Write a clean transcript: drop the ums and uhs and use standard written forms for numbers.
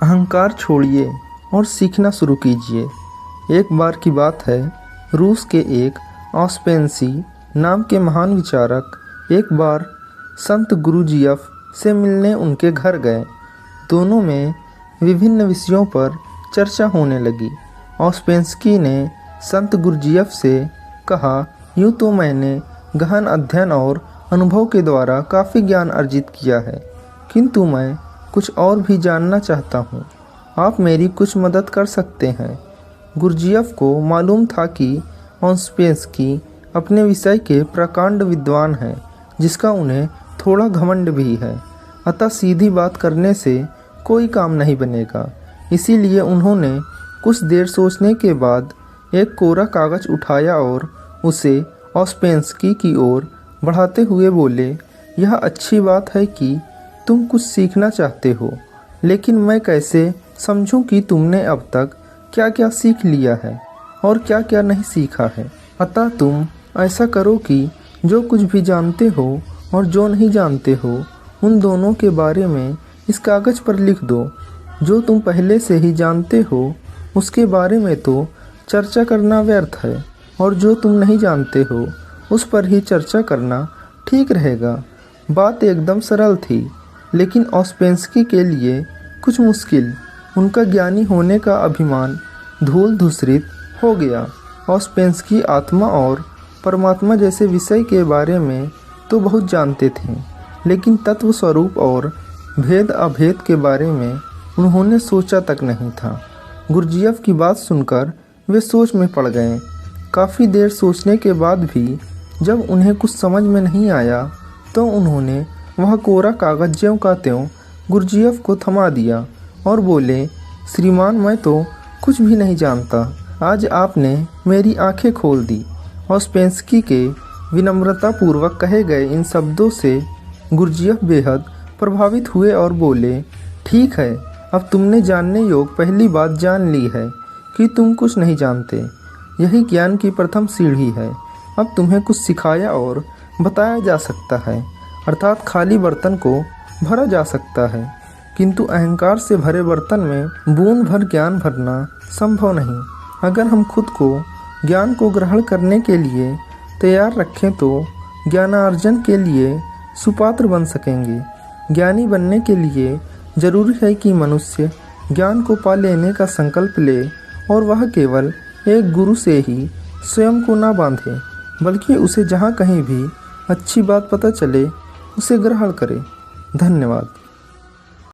अहंकार छोड़िए और सीखना शुरू कीजिए। एक बार की बात है, रूस के एक ऑस्पेंसी नाम के महान विचारक एक बार संत गुरुजीएफ से मिलने उनके घर गए। दोनों में विभिन्न विषयों पर चर्चा होने लगी। ऑस्पेंस्की ने संत गुरुजीएफ से कहा, यूँ तो मैंने गहन अध्ययन और अनुभव के द्वारा काफ़ी ज्ञान अर्जित किया है, किंतु मैं कुछ और भी जानना चाहता हूँ। आप मेरी कुछ मदद कर सकते हैं। गुरुजीएफ को मालूम था कि ऑस्पेंस्की अपने विषय के प्रकांड विद्वान हैं, जिसका उन्हें थोड़ा घमंड भी है। अतः सीधी बात करने से कोई काम नहीं बनेगा। इसीलिए उन्होंने कुछ देर सोचने के बाद एक कोरा कागज़ उठाया और उसे ऑस्पेंस्की की ओर बढ़ाते हुए बोले, यह अच्छी बात है कि तुम कुछ सीखना चाहते हो, लेकिन मैं कैसे समझूं कि तुमने अब तक क्या क्या सीख लिया है और क्या क्या नहीं सीखा है। अतः तुम ऐसा करो कि जो कुछ भी जानते हो और जो नहीं जानते हो, उन दोनों के बारे में इस कागज़ पर लिख दो। जो तुम पहले से ही जानते हो उसके बारे में तो चर्चा करना व्यर्थ है, और जो तुम नहीं जानते हो उस पर ही चर्चा करना ठीक रहेगा। बात एकदम सरल थी, लेकिन ऑस्पेंस्की के लिए कुछ मुश्किल। उनका ज्ञानी होने का अभिमान धूल धूसरित हो गया। ऑस्पेंस्की आत्मा और परमात्मा जैसे विषय के बारे में तो बहुत जानते थे, लेकिन तत्व स्वरूप और भेद अभेद के बारे में उन्होंने सोचा तक नहीं था। गुरुजीएफ की बात सुनकर वे सोच में पड़ गए। काफ़ी देर सोचने के बाद भी जब उन्हें कुछ समझ में नहीं आया, तो उन्होंने वह कोरा कागज़ ज्यों का त्यों गुरुजीएफ को थमा दिया और बोले, श्रीमान, मैं तो कुछ भी नहीं जानता। आज आपने मेरी आंखें खोल दी। ऑस्पेंस्की के विनम्रतापूर्वक कहे गए इन शब्दों से गुरुजीएफ बेहद प्रभावित हुए और बोले, ठीक है, अब तुमने जानने योग पहली बात जान ली है कि तुम कुछ नहीं जानते। यही ज्ञान की प्रथम सीढ़ी है। अब तुम्हें कुछ सिखाया और बताया जा सकता है, अर्थात खाली बर्तन को भरा जा सकता है, किंतु अहंकार से भरे बर्तन में बूंद भर ज्ञान भरना संभव नहीं। अगर हम खुद को ज्ञान को ग्रहण करने के लिए तैयार रखें तो ज्ञानार्जन के लिए सुपात्र बन सकेंगे। ज्ञानी बनने के लिए जरूरी है कि मनुष्य ज्ञान को पा लेने का संकल्प ले, और वह केवल एक गुरु से ही स्वयं को ना बांधे, बल्कि उसे जहाँ कहीं भी अच्छी बात पता चले उसे ग्रहण करे। धन्यवाद।